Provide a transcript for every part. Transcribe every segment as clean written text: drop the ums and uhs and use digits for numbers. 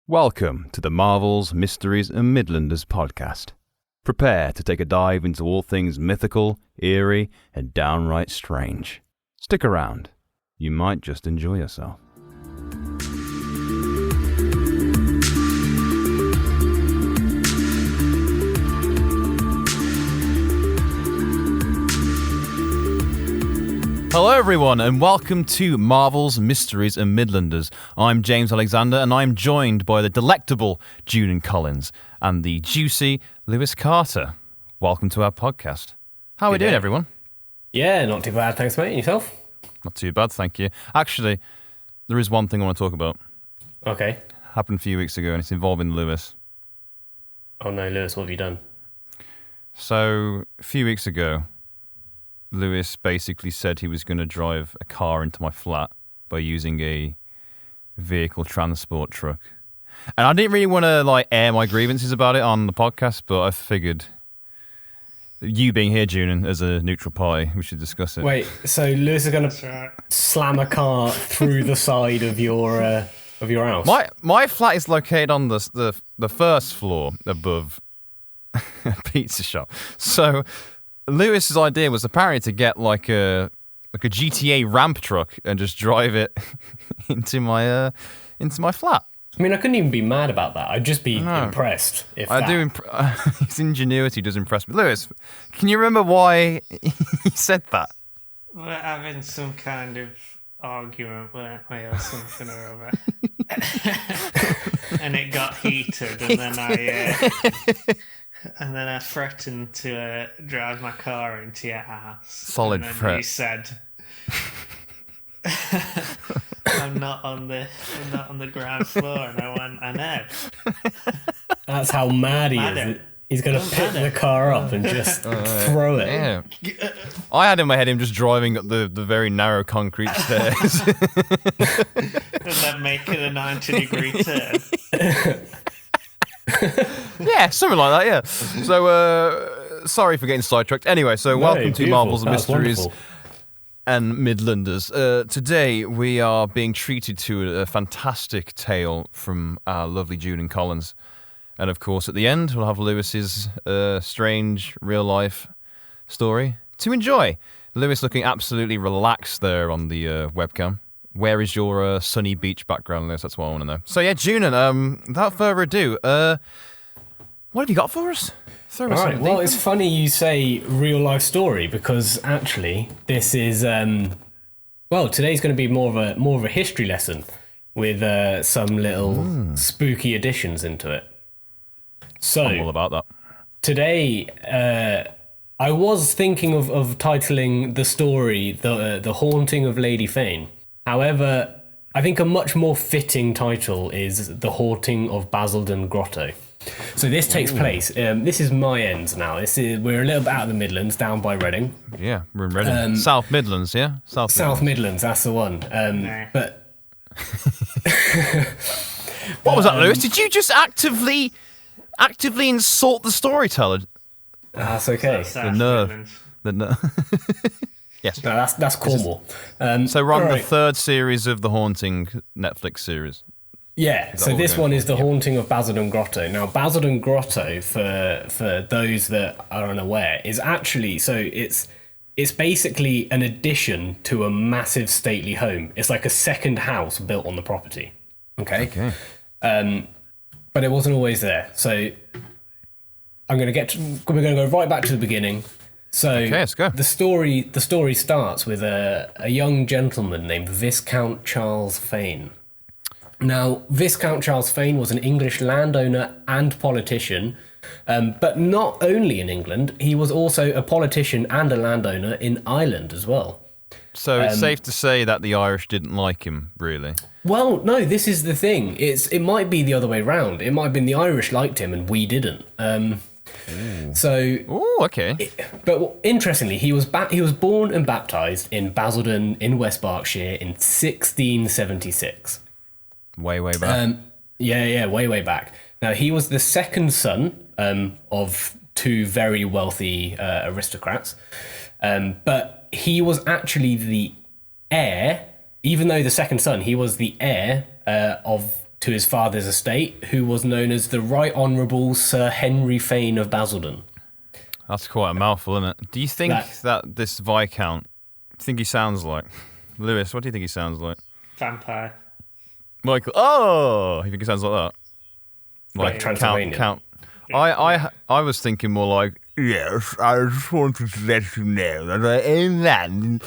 Welcome to the Marvels, Mysteries and Midlanders podcast. Prepare to take a dive into all things mythical, eerie and downright strange. Stick around. You might just enjoy yourself. Hello everyone and welcome to Marvels, Mysteries and Midlanders. I'm James Alexander and I'm joined by the delectable Julian Collins and the juicy Lewis Carter. Welcome to our podcast. How are we doing, everyone? Yeah, not too bad, thanks mate. And yourself? Not too bad, thank you. Actually, there is one thing I want to talk about. Okay. Happened a few weeks ago and it's involving Lewis. Oh no, Lewis, what have you done? So, a few weeks ago, Lewis basically said he was going to drive a car into my flat by using a vehicle transport truck. And I didn't really want to air my grievances about it on the podcast, but I figured you being here, Julian, as a neutral party, we should discuss it. Wait, so Lewis is going to slam a car through the side of your house? My flat is located on the first floor above a pizza shop. So Lewis's idea was apparently to get like a GTA ramp truck and just drive it into my flat. I mean, I couldn't even be mad about that. I'd just be impressed. His ingenuity does impress me. Lewis, can you remember why he said that? We're having some kind of argument, weren't we, or something or other. And it got heated, and then I threatened to drive my car into your house. Solid threat. You said, I'm not on the ground floor, and I went, I know. That's how mad he is. He's going to pick the car up and just throw it. Yeah. I had in my head him just driving up the very narrow concrete stairs. And then making a 90-degree turn. Yeah, something like that, yeah. So, sorry for getting sidetracked. Anyway, welcome to Marvels and Mysteries and Midlanders. Today, we are being treated to a fantastic tale from our lovely Julian Collins. And, of course, at the end, we'll have Lewis's strange, real-life story to enjoy. Lewis looking absolutely relaxed there on the webcam. Where is your sunny beach background, Lewis? That's what I want to know. So, yeah, Julian, without further ado, what have you got for us? All right, well, it's funny you say real-life story because, actually, this is, today's going to be more of a history lesson with some little spooky additions into it. So, I'm all about that. Today, I was thinking of titling the story The Haunting of Lady Fane. However, I think a much more fitting title is The Haunting of Basildon Grotto. So this takes place. This is my end now. We're a little bit out of the Midlands, down by Reading. Yeah, we're in Reading. South Midlands, yeah? South Midlands, that's the one. But what was that, Lewis? Did you just actively insult the storyteller? That's okay. The nerve. Yes. No, that's Cornwall. So we're on the third series of The Haunting Netflix series. Yeah, so this one is The Haunting of Basildon Grotto. Now, Basildon Grotto, for those that are unaware, is actually, so it's basically an addition to a massive stately home. It's like a second house built on the property. Okay. But it wasn't always there. So we're going to go right back to the beginning. So let's go. The story starts with a young gentleman named Viscount Charles Fane. Now, Viscount Charles Fane was an English landowner and politician, but not only in England, he was also a politician and a landowner in Ireland as well. So it's safe to say that the Irish didn't like him, really? Well, no, this is the thing. It might be the other way round. It might have been the Irish liked him and we didn't. Okay. But interestingly, he was born and baptised in Basildon in West Berkshire in 1676. Way back. Way back. Now, he was the second son of two very wealthy aristocrats, but he was actually the heir, even though the second son, he was the heir of to his father's estate, who was known as the Right Honourable Sir Henry Fane of Basildon. That's quite a mouthful, isn't it? Do you think that this Viscount, think he sounds like? Lewis, what do you think he sounds like? Vampire. Michael, oh, you think he sounds like that? Like Count. I was thinking more like, yes, I just wanted to let you know that I own land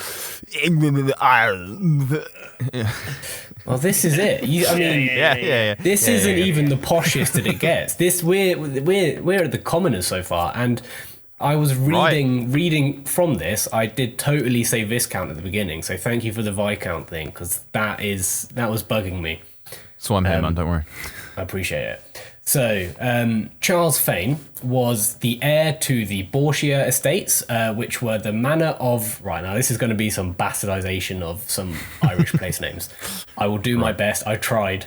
in England and Ireland. Well, this is it. Yeah. This isn't even the poshest that it gets. We're the commoners so far, and I was reading from this. I did totally say Viscount at the beginning, so thank you for the Viscount thing, because that was bugging me. That's why I'm here, man. Don't worry. I appreciate it. So, Charles Fane was the heir to the Borchia estates, which were the manor of... Right, now this is going to be some bastardization of some Irish place names. I will do my best. I tried.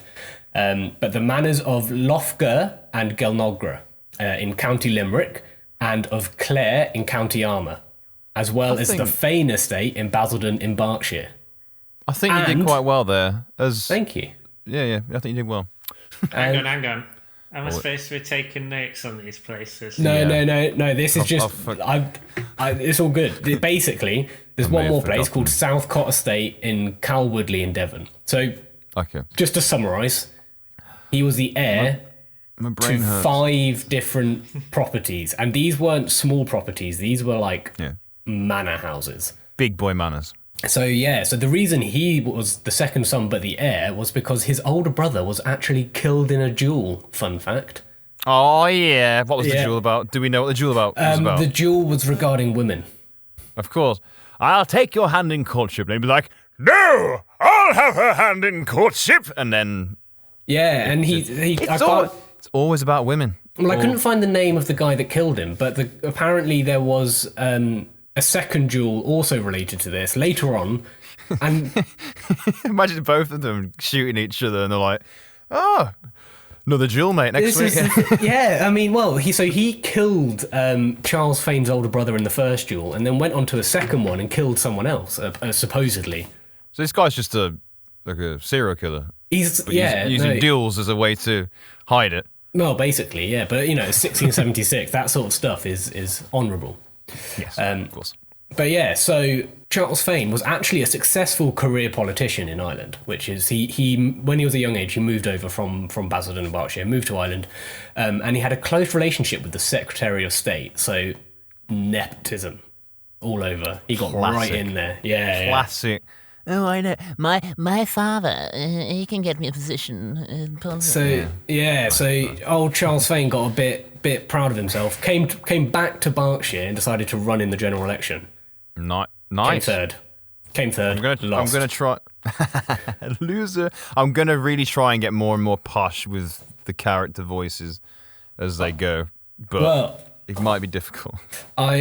But the manors of Loughgar and Gelnogra in County Limerick, and of Clare in County Armagh, as well as the Fane estate in Basildon in Berkshire. I think you did quite well there. Thank you. Yeah, I think you did well. Hang on. Am I supposed to be taking notes on these places? No. This is just... it's all good. Basically, there's one more place called Southcott Estate in Calwoodley in Devon. So, just to summarise, he was the heir to 5 different properties. And these weren't small properties. These were like manor houses. Big boy manors. So the reason he was the second son but the heir was because his older brother was actually killed in a duel. Fun fact. Oh yeah, what was the duel about? Do we know what the duel was about? The duel was regarding women. Of course. I'll take your hand in courtship. And he'd be like, no, I'll have her hand in courtship. And then... Yeah, and it's always about women. Well, I couldn't find the name of the guy that killed him, but apparently there was... a second duel also related to this later on, and imagine both of them shooting each other, and they're like, "Oh, another duel, mate, next week." He killed Charles Fane's older brother in the first duel, and then went on to a second one and killed someone else, supposedly. So this guy's just a serial killer. He's using duels as a way to hide it. Well, basically, yeah, but 1676, that sort of stuff is honourable. Yes, of course. But so Charles Fane was actually a successful career politician in Ireland, which is he when he was a young age, he moved over from Basildon in Berkshire, moved to Ireland, and he had a close relationship with the Secretary of State. So nepotism all over. He got right in there. Yeah, classic. Oh, I know. My father, he can get me a position in Parliament. So old Charles Fane got a bit proud of himself. Came back to Berkshire and decided to run in the general election. Nice. Came third. I'm gonna try. Loser. I'm gonna really try and get more and more posh with the character voices as they go, but it might be difficult. I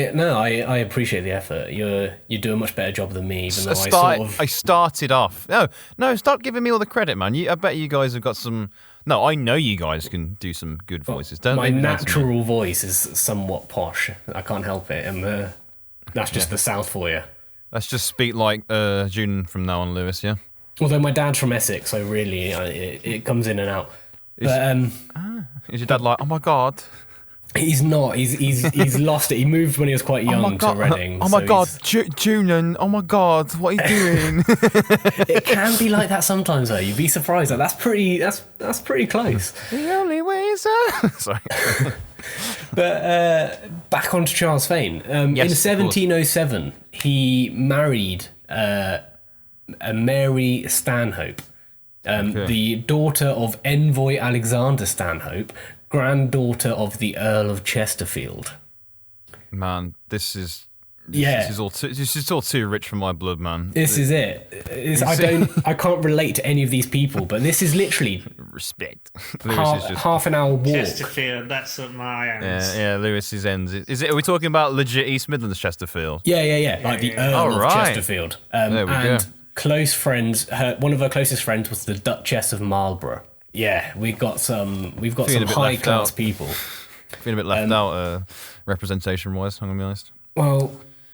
appreciate the effort. You do a much better job than me. Even though I started off. No, stop giving me all the credit, man. I bet you guys have got some. No, I know you guys can do some good voices. Don't my natural voice is somewhat posh. I can't help it, and that's just the South for you. Let's just speak like June from now on, Lewis. Yeah. Although my dad's from Essex, so really it comes in and out. Is your dad like? Oh my God. He's not. He's lost it. He moved when he was quite young to Reading. Oh my God, Julian! Oh my God, what are you doing? It can be like that sometimes, though. You'd be surprised. That's pretty close. The only way is Sorry. But back onto Charles Fane. In 1707, he married a Mary Stanhope, the daughter of Envoy Alexander Stanhope, granddaughter of the Earl of Chesterfield. Man, this is all too rich for my blood, man. This is it. I can't relate to any of these people, but this is literally respect. Half an hour walk. Chesterfield, that's at my ends. Yeah, Lewis's ends. Are we talking about legit East Midlands Chesterfield? Yeah. Like the Earl of Chesterfield. There we go. Close friends. One of her closest friends was the Duchess of Marlborough. Yeah, we've got some high class people. Feeling a bit left out, representation wise. I'm gonna be honest. Well,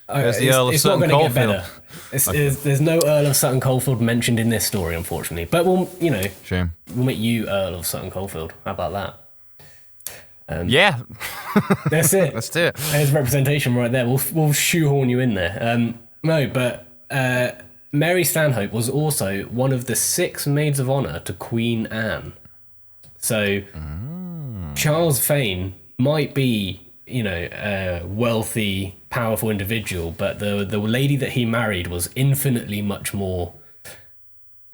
There's the Earl of Sutton It's not going to get Coldfield. better. There's no Earl of Sutton Coldfield mentioned in this story, unfortunately. But Shame. we'll make you Earl of Sutton Coldfield. How about that? Yeah. That's it. Let's do it. There's representation right there. We'll shoehorn you in there. Mary Stanhope was also one of the 6 maids of honour to Queen Anne. So Charles Fane might be, a wealthy, powerful individual, but the lady that he married was infinitely much more.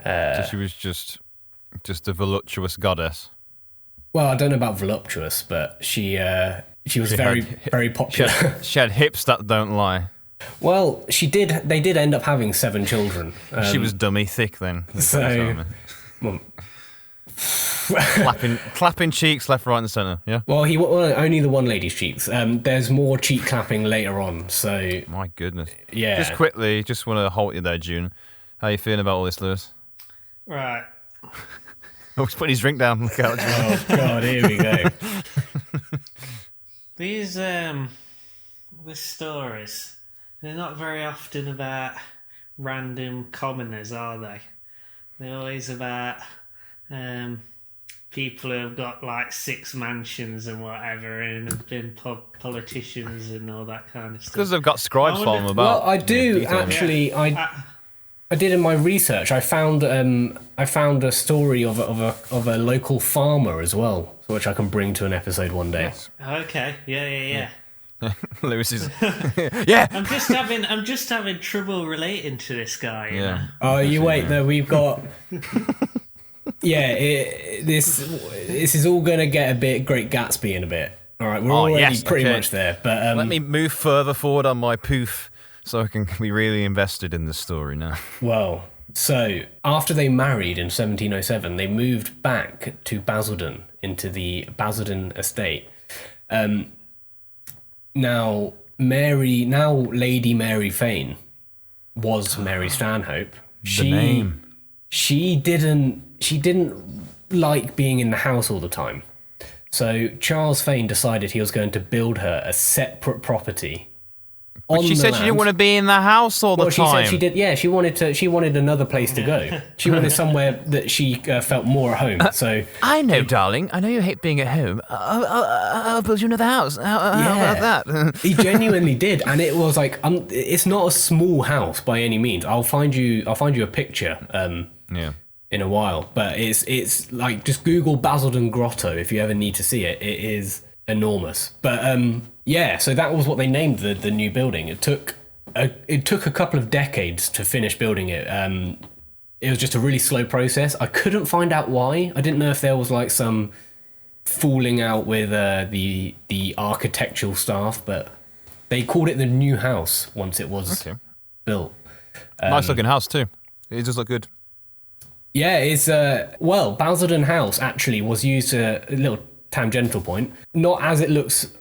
So she was just a voluptuous goddess. Well, I don't know about voluptuous, but she was very popular. She had hips that don't lie. Well, they did end up having 7 children. She was dummy thick then. So, clapping cheeks left, right, and centre. Yeah. Well, only the one lady's cheeks. There's more cheek clapping later on. So my goodness. Yeah. Just quickly, just want to halt you there, June. How you feeling about all this, Lewis? Right. Oh, he's putting his drink down. Look out, June. Oh God, here we go. These stories, they're not very often about random commoners, are they? They're always about people who have got like 6 mansions and whatever, and have been politicians and all that kind of stuff. Because they've got scribes following them about. Well, I do actually. I did in my research. I found a story of a local farmer as well, which I can bring to an episode one day. Okay. Yeah. Lewis is. Yeah. I'm just having trouble relating to this guy. You know? Oh, you wait. Though we've got. Yeah, this is all gonna get a bit Great Gatsby in a bit. All right, we're already pretty much there. But let me move further forward on my poof so I can be really invested in the story now. Well, so after they married in 1707, they moved back to Basildon into the Basildon estate. Now Lady Mary Fane was Mary Stanhope. She didn't like being in the house all the time. So Charles Fane decided he was going to build her a separate property. She said she didn't want to be in the house all the time. She said she did. Yeah, she wanted another place to go. She wanted somewhere that she felt more at home. So I know, darling. I know you hate being at home. I'll build you another house. How about that? He genuinely did, and it was like it's not a small house by any means. I'll find you a picture. In a while, but it's like just Google Basildon Grotto if you ever need to see it. It is enormous, but so that was what they named the new building. It took a couple of decades to finish building it. It was just a really slow process. I couldn't find out why. I didn't know if there was like some falling out with the architectural staff, but they called it the new house once it was built. Nice looking house too. It does look good. Yeah, it's Basildon House actually was used a little tangential point, not as it looks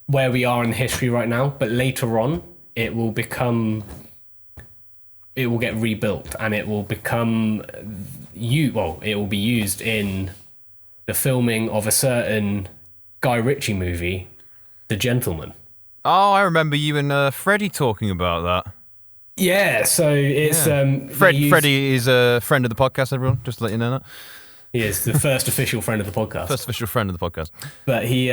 where we are in history right now, but later on it will get rebuilt and it will be used in the filming of a certain Guy Ritchie movie, The Gentleman. Oh, I remember you and Freddie talking about that. Yeah, so it's Freddie is a friend of the podcast, everyone, just to let you know that. He is the first official friend of the podcast. First official friend of the podcast. But he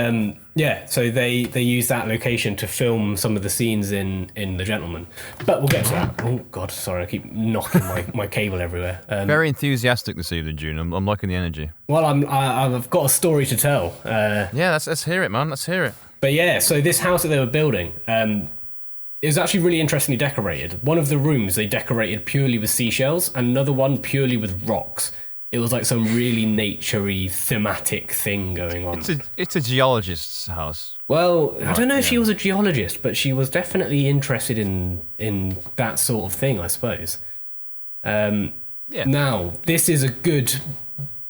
so they use that location to film some of the scenes in The Gentleman. But we'll get to that. Oh god, sorry, I keep knocking my cable everywhere. Very enthusiastic this evening, June. I'm liking the energy. Well, I've got a story to tell. Let's hear it, man. Let's hear it. But yeah, so this house that they were building, it was actually really interestingly decorated. One of the rooms they decorated purely with seashells, and another one purely with rocks. It was like some really nature-y, thematic thing going on. It's a geologist's house. Well, I don't know if she was a geologist, but she was definitely interested in that sort of thing, I suppose. Now, this is a good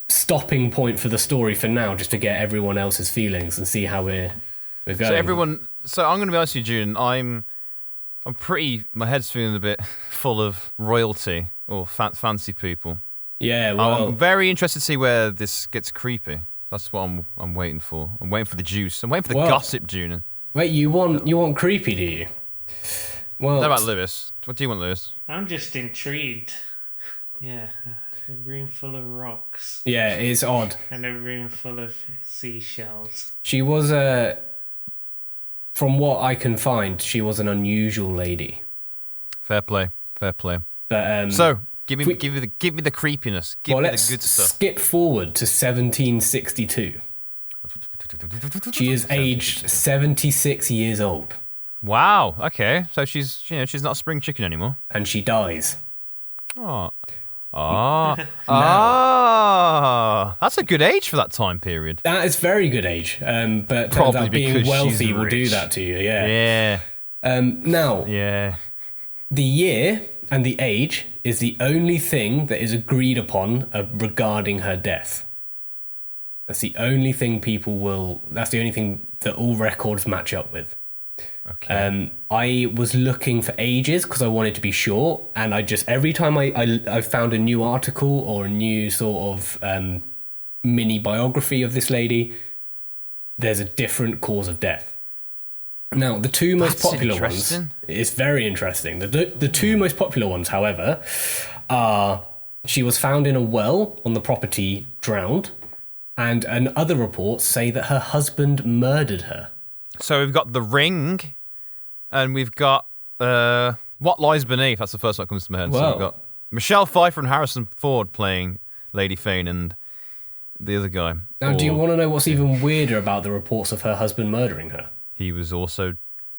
stopping point for the story for now, just to get everyone else's feelings and see how we're going. So I'm going to be honest with you, June. I'm my head's feeling a bit full of royalty or fancy people. Yeah, well, I'm very interested to see where this gets creepy. That's what I'm waiting for. I'm waiting for the juice. I'm waiting for the gossip, June. Wait, you want creepy, do you? Well, what about Lewis? What do you want, Lewis? I'm just intrigued. Yeah, a room full of rocks. Yeah, it's odd. And a room full of seashells. She was from what I can find, she was an unusual lady. Fair play. But so give me the creepiness. Give me the good stuff. Skip forward to 1762. She is aged 76 years old. Wow. Okay. So she's not a spring chicken anymore. And she dies. That's a good age for that time period. That is very good age. But probably turns out being wealthy will do that to you. Yeah. Now. Yeah. The year and the age is the only thing that is agreed upon regarding her death. That's the only thing that's the only thing that all records match up with. Okay. I was looking for ages because I wanted to be sure, and every time I found a new article or a new sort of mini biography of this lady, there's a different cause of death. Now, the two most popular ones, it's very interesting. The two most popular ones, however, are she was found in a well on the property, drowned, and other reports say that her husband murdered her. So we've got The Ring, and we've got What Lies Beneath. That's the first one that comes to my head. So we've got Michelle Pfeiffer and Harrison Ford playing Lady Fane and the other guy. Now, do you want to know what's even weirder about the reports of her husband murdering her? He was also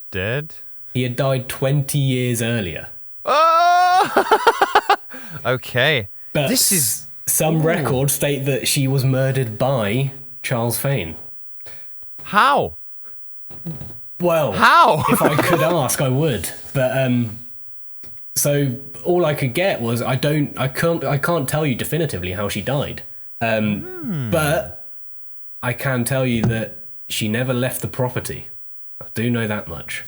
dead? He had died 20 years earlier. Oh! Okay. But some records state that she was murdered by Charles Fane. How? Well, how? If I could ask, I would. But so all I could get was I can't tell you definitively how she died. But I can tell you that she never left the property. I do know that much.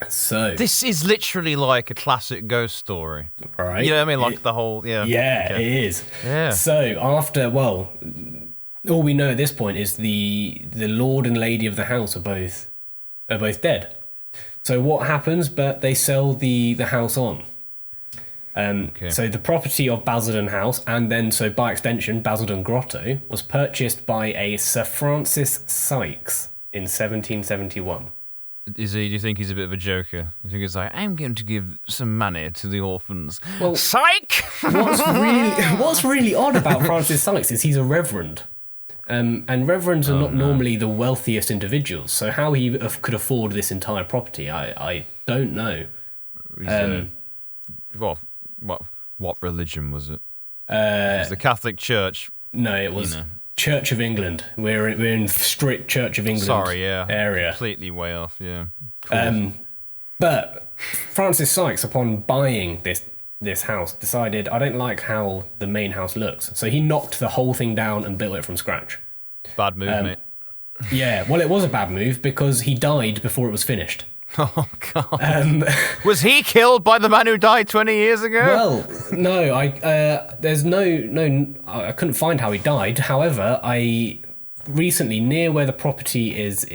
So this is literally like a classic ghost story, right? You know what I mean? Like the whole, it is. Yeah. So after, all we know at this point is the lord and lady of the house are both dead. So what happens? But they sell the house on. So the property of Basildon House, and then so by extension Basildon Grotto, was purchased by a Sir Francis Sykes in 1771. Do you think he's a bit of a joker? You think he's like, I'm going to give some money to the orphans? Well, psych! What's really odd about Francis Sykes is he's a reverend. And reverends are not normally the wealthiest individuals, so how he could afford this entire property, I don't know. What religion was it? It was the Catholic Church. No, it was Church of England. We're in strict Church of England area. Completely way off, yeah. But Francis Sykes, upon buying this house, decided, I don't like how the main house looks. So he knocked the whole thing down and built it from scratch. Bad move, mate. Yeah, well, it was a bad move because he died before it was finished. Oh, God. Was he killed by the man who died 20 years ago? Well, no, there's no, I couldn't find how he died. However, I recently, near where the property is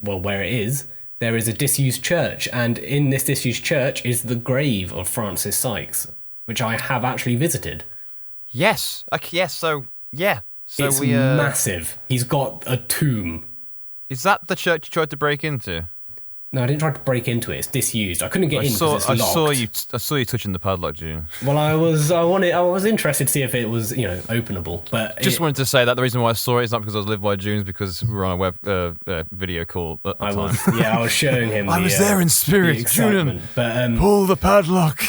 where it is, there is a disused church, and in this disused church is the grave of Francis Sykes, which I have actually visited. Yes. So it's massive. He's got a tomb. Is that the church you tried to break into? No, I didn't try to break into it. It's disused. I couldn't get in because it's locked. I saw you touching the padlock, June. Well, I was interested to see if it was, openable. But just wanted to say that the reason why I saw it is not because I was lived by June's, because we were on a web video call at the time. I was showing him. I was there in spirit, June. But pull the padlock.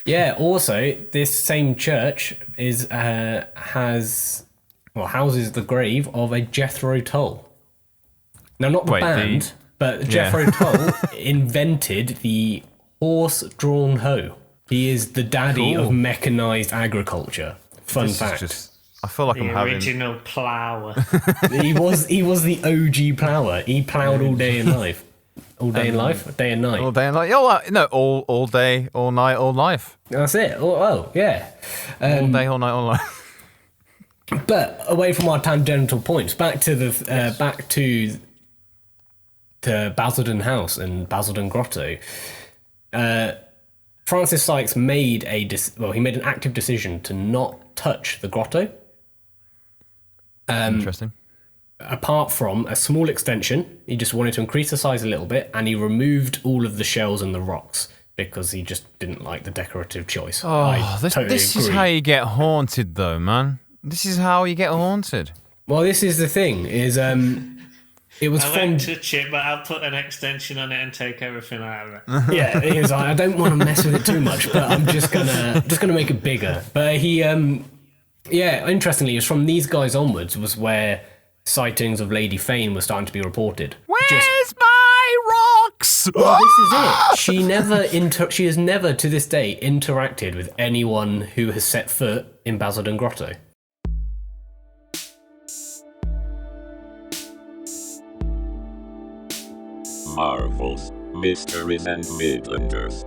Yeah. Also, this same church houses the grave of a Jethro Tull. Now, not the band, but Jethro Tull invented the horse-drawn hoe. He is the daddy of mechanized agriculture. Fun fact. I feel like I'm having the original plower. He was the OG plower. He plowed all day in life. All day in life, day and night. All day and night. All day, all night, all life. That's it. Oh, yeah. All day, all night, all life. But away from our tangential points, back to to Basildon House and Basildon Grotto. Francis Sykes made he made an active decision to not touch the grotto. Interesting. Apart from a small extension, he just wanted to increase the size a little bit, and he removed all of the shells and the rocks because he just didn't like the decorative choice. Oh, this is how you get haunted, though, man. This is how you get haunted. Well, this is the thing, is it was I won't touch it, but I'll put an extension on it and take everything out of it. Yeah, he was like, I don't want to mess with it too much, but I'm just gonna make it bigger. But he, interestingly, it was from these guys onwards was where sightings of Lady Fane were starting to be reported. Where's my rocks? Well, this is it. She has never to this day interacted with anyone who has set foot in Basildon Grotto. Marvels, Mysteries and Midlanders.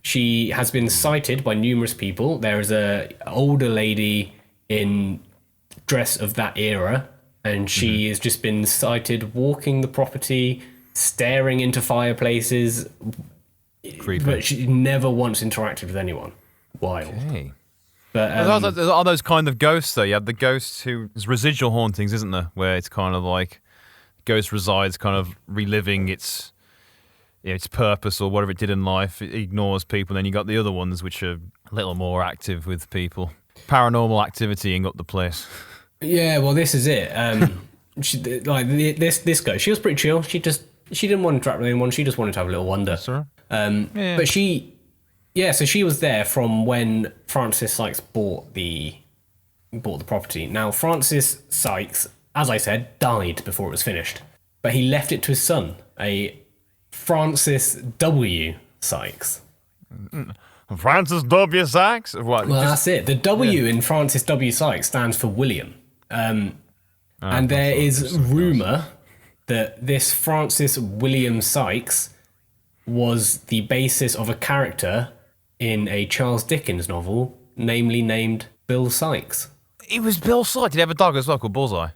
She has been cited by numerous people. There is a older lady in dress of that era, and she has just been cited walking the property, staring into fireplaces, Creepy. but she never once interacted with anyone. Wild. Okay. But Are those kind of ghosts, though? You have the ghosts there's residual hauntings, isn't there? Where it's kind of like ghost resides kind of reliving its purpose or whatever it did in life. It ignores people. And then you got the other ones which are a little more active with people. Paranormal activitying up the place. Yeah, well, this is it. This ghost, she was pretty chill. She didn't want to interact with anyone. She just wanted to have a little wonder. Sorry? But so she was there from when Francis Sykes bought the property. Now, Francis Sykes, as I said, died before it was finished, but he left it to his son, a Francis W. Sykes. Francis W. Sykes? What? Well, that's it. The W in Francis W. Sykes stands for William. And there is rumour that this Francis William Sykes was the basis of a character in a Charles Dickens novel, namely named Bill Sykes. It was Bill Sykes. Did he have a dog as well called Bullseye?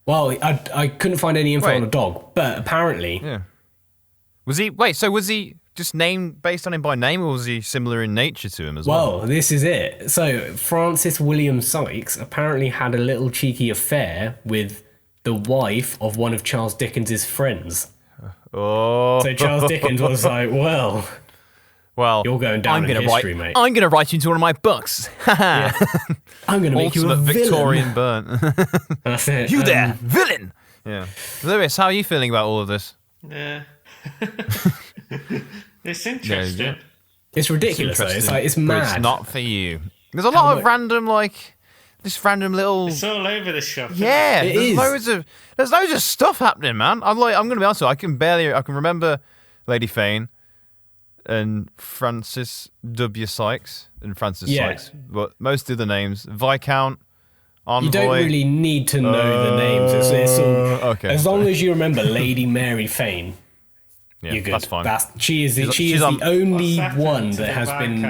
Well, I couldn't find any info on a dog, but apparently... Yeah. Was he just named based on him by name, or was he similar in nature to him as well? Well, this is it. So, Francis William Sykes apparently had a little cheeky affair with the wife of one of Charles Dickens's friends. Oh. So Charles Dickens was like, well, you're going down in history, mate. I'm going to write you into one of my books. Yeah. I'm going to make you a Victorian villain. burn. That's it. You there, villain! Yeah. Lewis, how are you feeling about all of this? Yeah. It's interesting. Yeah. It's ridiculous, though. It's But mad. it's not for you. There's a lot of random, random little... It's all over the shop. Yeah, It there's is. loads of stuff happening, man. I'm going to be honest with you, I can remember Lady Fane and Francis W. Sykes and Francis Sykes, but most of the names, Viscount, Envoy. You don't really need to know the names. It's all, okay. As long as you remember Lady Mary Fane, Yeah, you're good. that's fine. She is the only one that has been...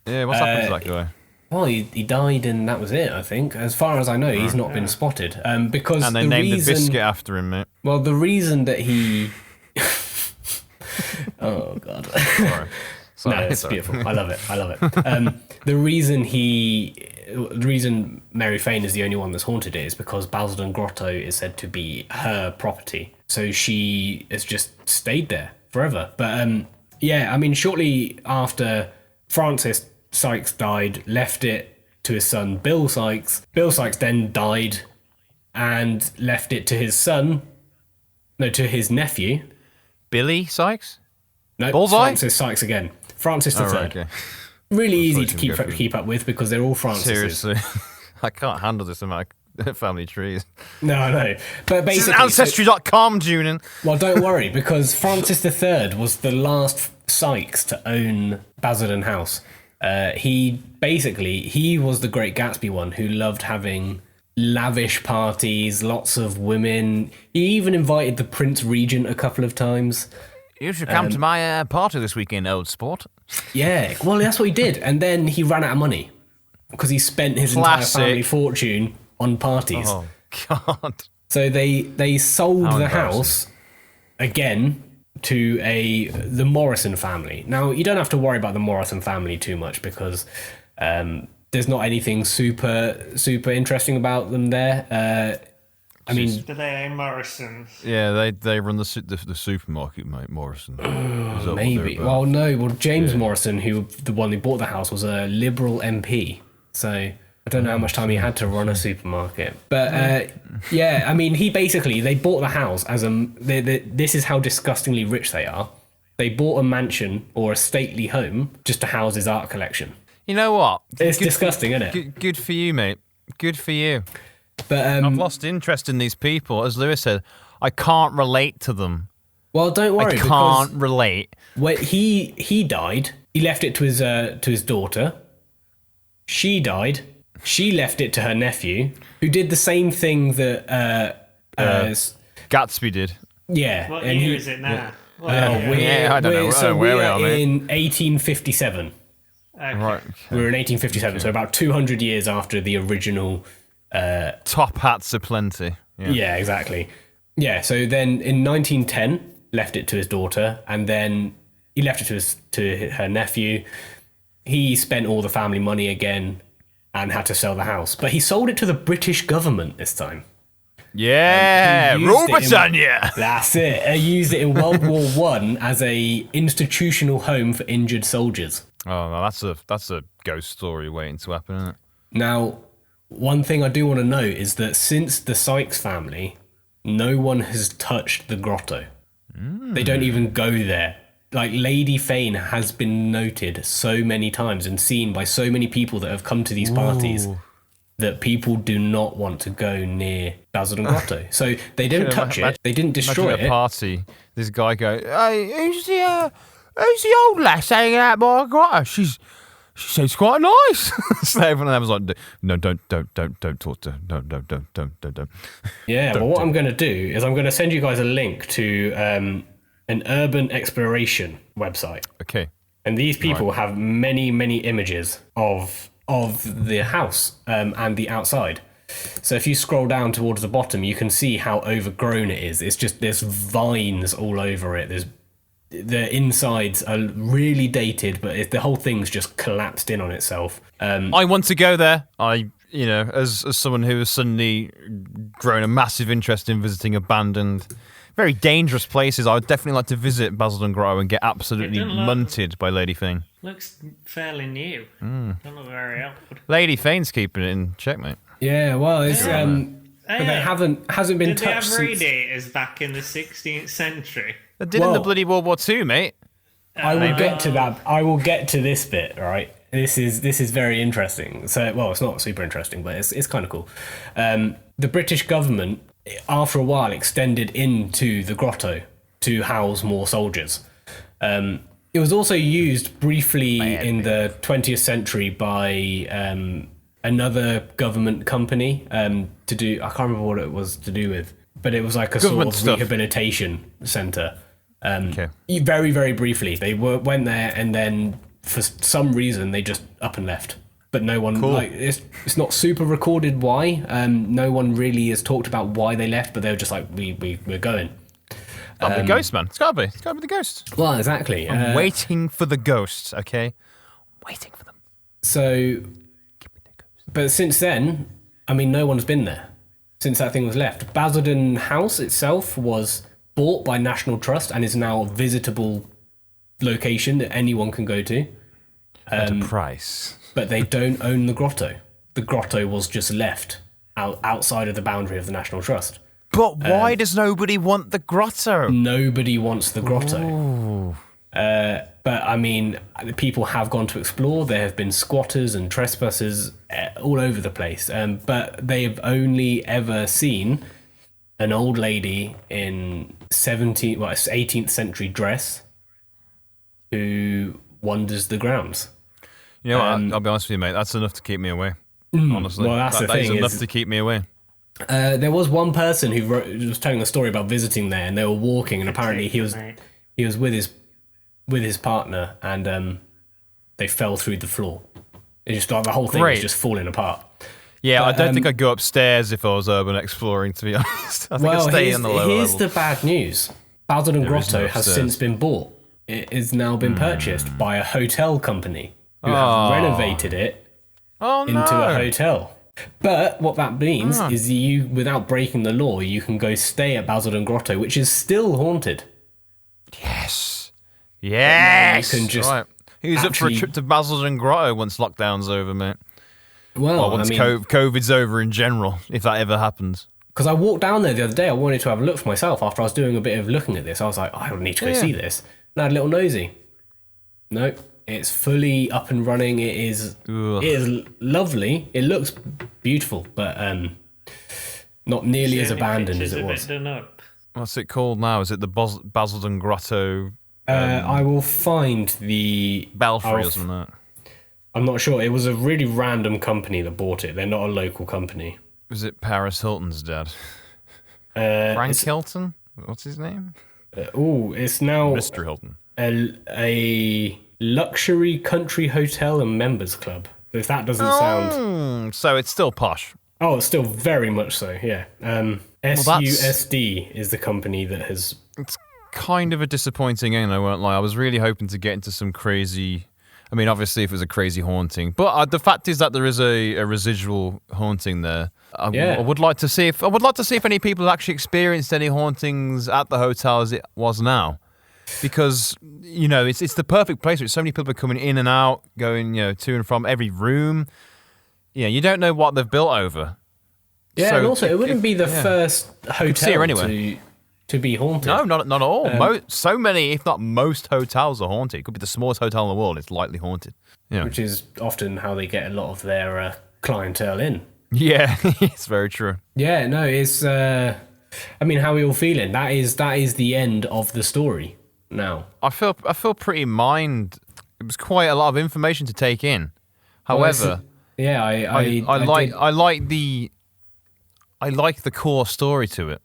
Yeah, what's happened to that guy? Well, he died and that was it, I think. As far as I know, he's not been spotted. Because And they named the biscuit after him, mate. Well, the reason that he... Oh, God. Sorry. No, it's beautiful. I love it. The reason Mary Fane is the only one that's haunted it is because Basildon Grotto is said to be her property. So she has just stayed there forever. But shortly after Francis Sykes died, left it to his son Bill Sykes. Bill Sykes then died and left it to his nephew. Billy Sykes? No, Bullseye? Francis Sykes again. Francis III. Right, okay. Really easy to keep up with because they're all Francis's. Seriously. I can't handle this amount of family trees. No. But This is basically... Ancestry.com, Junin. Well, don't worry, because Francis III was the last Sykes to own Basildon House. He was the Great Gatsby one who loved having lavish parties, lots of women. He even invited the Prince Regent a couple of times. You should come to my party this weekend, old sport. Yeah, well, that's what he did. And then he ran out of money because he spent his entire family fortune on parties. Oh, God. So they sold the house again to the Morrison family. Now, you don't have to worry about the Morrison family too much because there's not anything super interesting about them there. I mean, do they own Morrison's? Yeah, they run the supermarket, mate. Morrison. Maybe. Well, no. Well, James Morrison, the one who bought the house, was a Liberal MP. So I don't know how much time he had to run a supermarket. But yeah, I mean, they bought the house as this is how disgustingly rich they are. They bought a mansion or a stately home just to house his art collection. You know what? It's disgusting, isn't it? Good for you, mate. Good for you. But I've lost interest in these people. As Lewis said, I can't relate to them. Well, don't worry. I can't relate. When he died, he left it to his daughter. She died. She left it to her nephew, who did the same thing that Gatsby did. Yeah. What year is it now? I don't know. So where we are mate. in 1857. Okay. Right. We're in 1857, so about 200 years after the original. Top hats aplenty. Yeah, exactly. Yeah, so then in 1910, left it to his daughter, and then he left it to her nephew. He spent all the family money again and had to sell the house. But he sold it to the British government this time. Yeah, Rule Britannia. That's it. He used it in World War I as a institutional home for injured soldiers. Oh, no, that's a ghost story waiting to happen, isn't it? Now, one thing I do want to note is that since the Sykes family, no one has touched the grotto. They don't even go there. Like, Lady Fane has been noted so many times and seen by so many people that have come to these parties that people do not want to go near Basildon Grotto. So they didn't touch it. They didn't destroy it. At a party, this guy goes, "Hey, who's the old lass hanging out by a grotto? She seems quite nice." So everyone was like, "No, don't talk to her. Don't." Yeah, well, what I'm going to do is I'm going to send you guys a link to an urban exploration website. Okay. And these people have many, many images of the house and the outside. So if you scroll down towards the bottom, you can see how overgrown it is. It's just, there's vines all over it. The insides are really dated, but the whole thing's just collapsed in on itself. I want to go there. As someone who has suddenly grown a massive interest in visiting abandoned, very dangerous places, I would definitely like to visit Basildon Grotto and get absolutely munted by Lady Fane. Looks fairly new. Don't look very old. Lady Fane's keeping it in check, mate. Yeah, well, it's but they hasn't been touched since. Did they have radiators back in the 16th century? They did in the bloody World War II, mate. I will get to that. I will get to this bit, right? This is very interesting. So, well, it's not super interesting, but it's kind of cool. The British government, after a while, extended into the grotto to house more soldiers. It was also used briefly in the 20th century by another government company to do. I can't remember what it was to do with, but it was like a government sort of rehabilitation centre. Okay. Very, very briefly, they went there, and then for some reason they just up and left. But no one it's not super recorded why. No one really has talked about why they left, but they were just like, we're going. The ghost, man. It's gotta be the ghost. Well, exactly. I'm waiting for the ghosts. Okay, waiting for them. So, but since then, I mean, no one's been there since that thing was left. Basildon House itself was bought by National Trust and is now a visitable location that anyone can go to. At a price. But they don't own the grotto. The grotto was just left outside of the boundary of the National Trust. But why does nobody want the grotto? Nobody wants the grotto. But I mean, people have gone to explore. There have been squatters and trespassers all over the place. But they've only ever seen an old lady in 18th century dress who wanders the grounds. You know what? I'll be honest with you, mate. That's enough to keep me away. Honestly, well, that's the thing. That is enough to keep me away. There was one person who was telling a story about visiting there, and they were walking, and apparently he was with his partner, and they fell through the floor. It's just like the whole thing is just falling apart. Yeah, but, I don't think I'd go upstairs if I was urban exploring, to be honest. I think I'd stay in the lower here's level. the bad news. Basildon Grotto has since been bought. It has now been purchased by a hotel company who have renovated it into a hotel. But what that means is you, without breaking the law, you can go stay at Basildon Grotto, which is still haunted. Yes. Yes. You can just Who's up for a trip to Basildon Grotto once lockdown's over, mate? Well, once COVID's over in general, if that ever happens. Because I walked down there the other day, I wanted to have a look for myself after I was doing a bit of looking at this. I was like, I need to go see this. And I had a little nosy. Nope, it's fully up and running. It is lovely. It looks beautiful, but not nearly as abandoned as it was. What's it called now? Is it the Basildon Grotto? I will find the Belfry or something like that. I'm not sure. It was a really random company that bought it. They're not a local company. Was it Paris Hilton's dad? Frank Hilton? What's his name? It's now Mr. Hilton. A luxury country hotel and members club. If that doesn't sound... So it's still posh. Oh, it's still very much so, yeah. SUSD is the company that has... It's kind of a disappointing end, I won't lie. I was really hoping to get into some crazy... I mean, obviously, if it was a crazy haunting, but the fact is that there is a residual haunting there. I would like to see if any people have actually experienced any hauntings at the hotel as it was now, because it's the perfect place. With so many people are coming in and out, going to and from every room. Yeah, you don't know what they've built over. Yeah, so and also it wouldn't be the first hotel anyway. To be haunted. No, not at all. So many, if not most, hotels are haunted. It could be the smallest hotel in the world. It's lightly haunted. Yeah. Which is often how they get a lot of their clientele in. Yeah, it's very true. Yeah, no, it's... I mean, how are we all feeling? That is the end of the story now. I feel pretty mind... It was quite a lot of information to take in. However... I like the core story to it.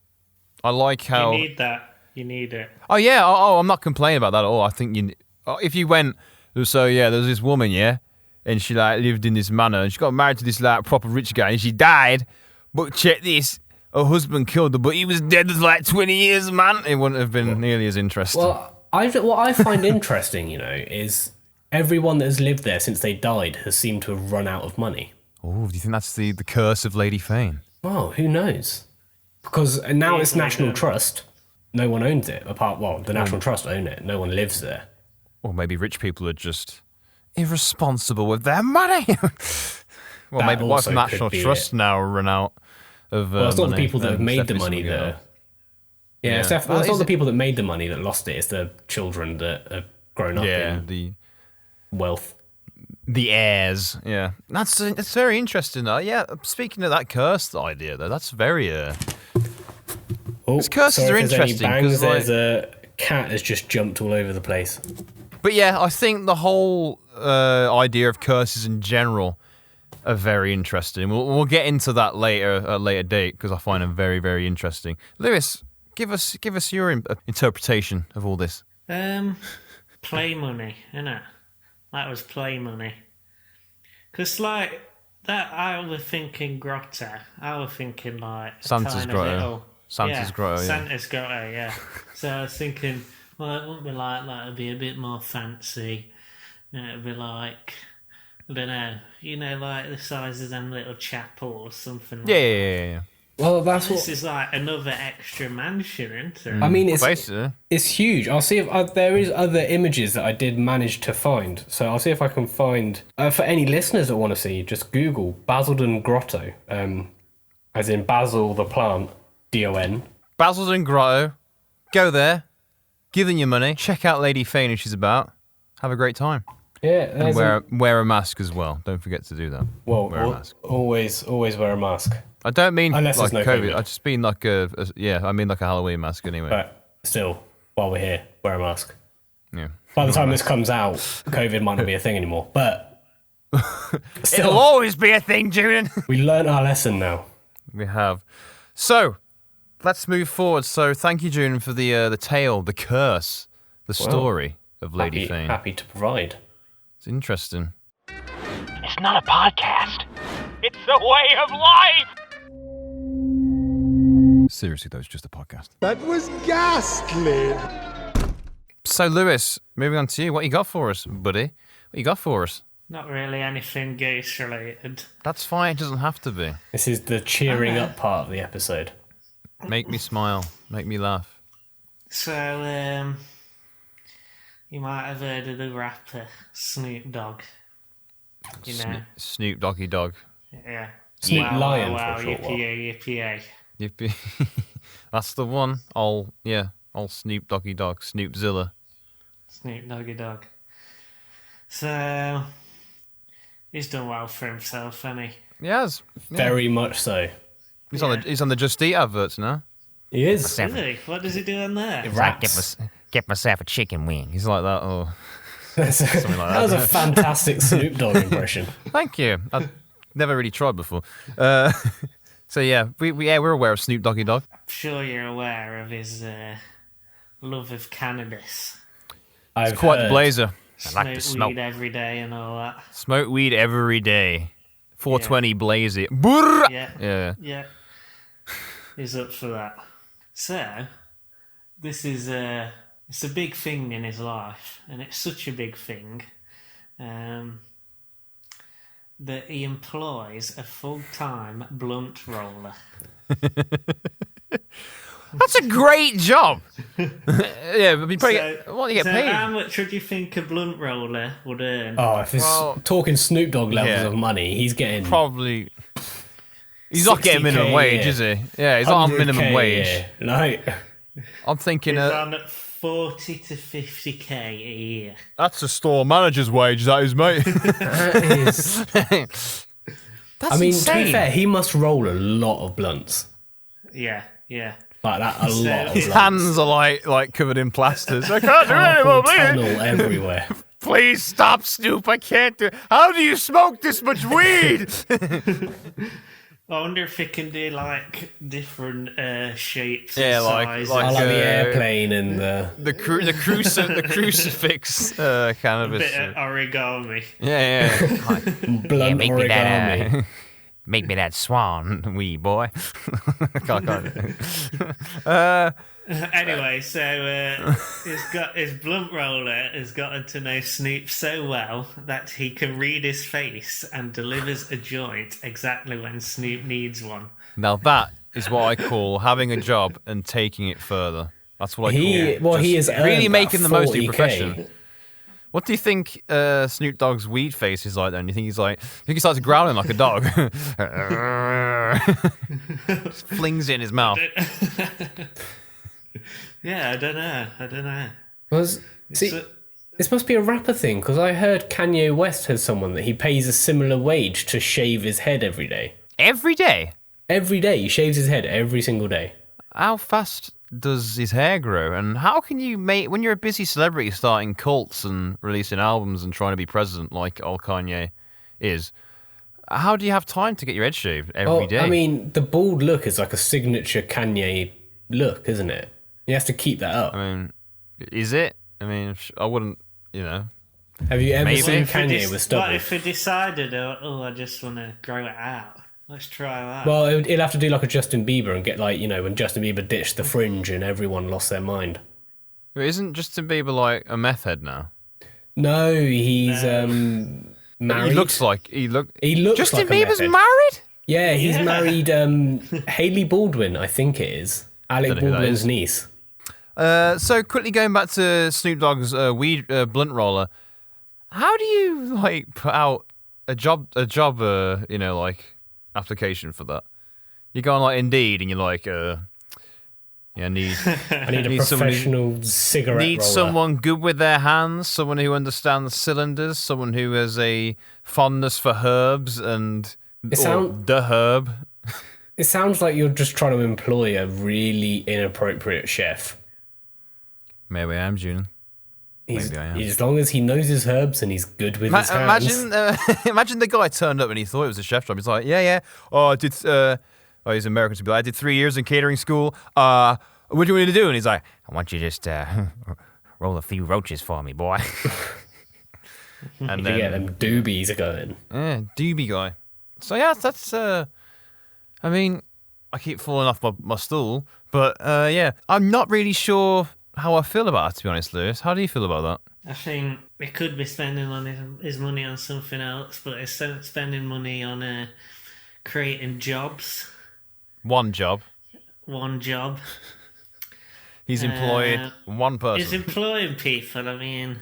I like how... You need that. You need it. Oh, yeah. I'm not complaining about that at all. I think if you went... So, yeah, there's this woman, yeah? And she, lived in this manor. And she got married to this, proper rich guy. And she died. But check this. Her husband killed her. But he was dead for, 20 years, man. It wouldn't have been nearly as interesting. Well, what I find interesting, is everyone that has lived there since they died has seemed to have run out of money. Oh, do you think that's the curse of Lady Fane? Oh, who knows? Because now it's National Trust. No one owns it. The National Trust own it. No one lives there. Or maybe rich people are just irresponsible with their money. Well, maybe what if National Trust now run out of it's not money, the people that have made the money that... Yeah, it's not the people that made the money that lost it. It's the children that have grown up in the wealth. The heirs, yeah. That's very interesting, though. Yeah, speaking of that cursed idea, though, that's very... These curses are interesting. There's a cat has just jumped all over the place. But yeah, I think the whole idea of curses in general are very interesting. We'll get into that later at a later date, because I find them very, very interesting. Lewis, give us your interpretation of all this. Play money, innit? That was play money. Because, that I was thinking Grotto. I was thinking, Santa's Grotto. Santa's Grotto, yeah. Santa's Grotto, yeah. So I was thinking, well, it wouldn't be like that. It'd be a bit more fancy. It'd be I don't know, the size of them little chapel or something like that. Yeah. Well, this is another extra mansion, isn't it? I mean, it's huge. I'll see if there is other images that I did manage to find. So I'll see if I can find... for any listeners that want to see, just Google Basildon Grotto, as in Basil the plant, D-O-N. Basildon Grotto. Go there. Give them your money. Check out Lady Fane if she's about. Have a great time. Yeah. And wear a mask as well. Don't forget to do that. Well, wear a mask. Always wear a mask. I don't mean unless like no COVID. I just mean I mean like a Halloween mask anyway. But still, while we're here, wear a mask. Yeah. By the time this comes out, COVID might not be a thing anymore. But still, it'll always be a thing, Julian. We learned our lesson now. We have. So, let's move forward. So, thank you, Julian, for the tale, the curse, the story of Lady Fane. Happy to provide. It's interesting. It's not a podcast. It's a way of life. Seriously, though, it's just a podcast. That was ghastly. So, Lewis, moving on to you. What you got for us, buddy? What you got for us? Not really anything ghost related. That's fine. It doesn't have to be. This is the cheering up part of the episode. Make me smile. Make me laugh. So, you might have heard of the rapper Snoop Dogg. You know? Snoop Doggy Dog. Yeah. Snoop Lion wow, for a short while. yippee. Yippee. That's the one. Old Snoop Doggy Dog. Snoopzilla. Snoop Doggy Dog. So, he's done well for himself, hasn't he? He has. Yeah. Very much so. He's on the Just Eat adverts now. He is. Is he? What does he do on there? Get myself a chicken wing. He's like that. Oh, something like That was a fantastic Snoop Dogg impression. Thank you. I've never really tried before. So yeah, we're aware of Snoop Doggy Dog. I'm sure you're aware of his love of cannabis. It's quite the blazer. I like to smoke. Weed every day and all that. Smoke weed every day. 420 blaze it. Brrr! Yeah. He's up for that. So, this is it's a big thing in his life, and it's such a big thing that he employs a full-time blunt roller. That's a great job. Yeah, but what do you get paid? How much would you think a blunt roller would earn? Oh, if it's talking Snoop Dogg levels of money, he's getting probably. He's not getting minimum wage, is he? Yeah, he's not on minimum wage. No. I'm thinking. He's on 40 to 50k a year. That's a store manager's wage, that is, mate. That is. That's I mean, insane. to be fair, he must roll a lot of blunts. Yeah. Like that, a lot of His blunts. hands are like covered in plasters. I can't do it anymore, Tunnel please. everywhere. Please stop, Snoop. I can't do it. How do you smoke this much weed? I wonder if it can do like different shapes Yeah, and like- sizes. like, I like the airplane and the crucifix kind of a bit of origami. Yeah. blunt make me that, origami. Make me that swan, wee boy. Anyway, so he's got his blunt roller has gotten to know Snoop so well that he can read his face and delivers a joint exactly when Snoop needs one. Now that is what I call having a job and taking it further. That's what I call it. Well, he Just is really earned making that the most of 40K. your profession. What do you think Snoop Dogg's weed face is like then? You think he's like, he starts growling like a dog? Just flings it in his mouth. Yeah, I don't know. This must be a rapper thing, because I heard Kanye West has someone that he pays a similar wage to shave his head every day. Every day? Every day, he shaves his head every single day. How fast does his hair grow? And how can you make, when you're a busy celebrity starting cults and releasing albums and trying to be president like old Kanye is, how do you have time to get your head shaved every day? I mean, the bald look is like a signature Kanye look, isn't it? He has to keep that up. I mean, is it? I mean, I wouldn't, Have you ever maybe. seen If he Kanye with stubble? What if he decided, I just want to grow it out? Let's try that. Well, he'll have to do like a Justin Bieber and get like, when Justin Bieber ditched the fringe and everyone lost their mind. But isn't Justin Bieber like a meth head now? No, he's married. He looks like Justin like a Bieber's meth head. married? Yeah, he's married Hailey Baldwin, I think it is. Alec Don't know who that Baldwin's is. niece. So quickly going back to Snoop Dogg's weed blunt roller, how do you put out a job application for that? You go on Indeed and you're like, I need I need a professional cigarette need roller. someone good with their hands, someone who understands cylinders, someone who has a fondness for herbs and the herb. It sounds like you're just trying to employ a really inappropriate chef. Maybe I am, June. He's, Maybe I am. as long as he knows his herbs and he's good with his hands. Imagine the guy turned up and he thought it was a chef job. He's like, yeah. Oh, I did. He's American to be like, I did 3 years in catering school. What do you want me to do? And he's like, I want you to just roll a few roaches for me, boy. And then get them doobies going. Yeah, doobie guy. So yeah, that's. I mean, I keep falling off my stool, but yeah, I'm not really sure how I feel about it, to be honest, Lewis. How do you feel about that? I think he could be spending on his money on something else, but he's spending money on creating jobs. One job. He's employed one person. He's employing people, I mean,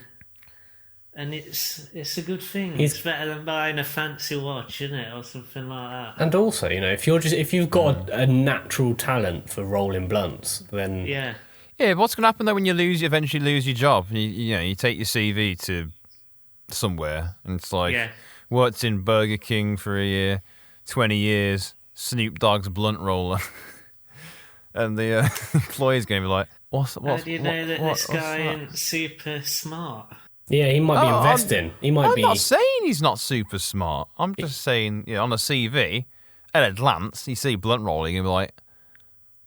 and it's a good thing. It's better than buying a fancy watch, isn't it, or something like that. And also, you know, if you've got a natural talent for rolling blunts, then yeah. Yeah, what's going to happen though when you eventually lose your job? You take your CV to somewhere, and it's like, worked in Burger King for a year, 20 years, Snoop Dogg's blunt roller, and the employer's going to be like, how do you know that this guy isn't super smart? Yeah, he might be investing. I'm not saying he's not super smart. I'm just saying, on a CV, at a glance, you see blunt rolling and be like,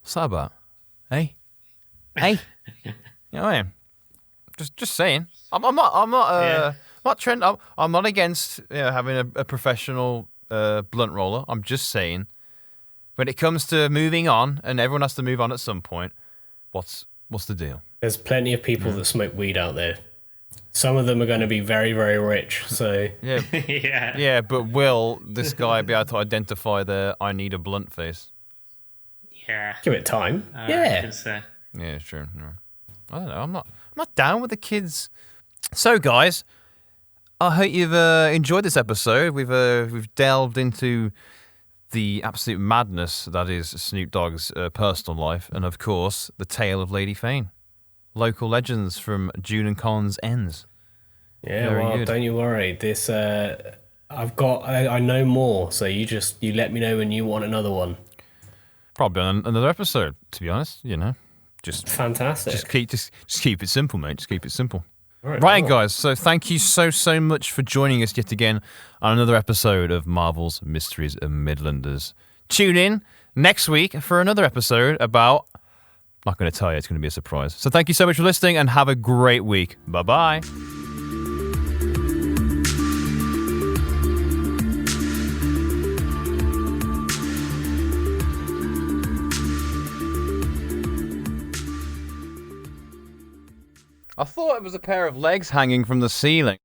what's that about? Hey? You know what I mean? Just saying. I'm not against having a professional blunt roller. I'm just saying, when it comes to moving on, and everyone has to move on at some point, what's the deal? There's plenty of people that smoke weed out there. Some of them are going to be very, very rich. So yeah, but will this guy be able to identify I need a blunt face? Yeah, give it time. I so. Yeah, sure. No. I don't know. I'm not down with the kids. So, guys, I hope you've enjoyed this episode. We've delved into the absolute madness that is Snoop Dogg's personal life, and of course, the tale of Lady Fane. Local legends from June and Collins ends. Yeah, very good. Don't you worry. This I know more. So you let me know when you want another one. Probably on another episode. To be honest, just fantastic. Just keep it simple, mate. Just keep it simple. Right, guys. So thank you so much for joining us yet again on another episode of Marvel's Mysteries of Midlanders. Tune in next week for another episode about. I'm not going to tell you. It's going to be a surprise. So thank you so much for listening and have a great week. Bye-bye. I thought it was a pair of legs hanging from the ceiling.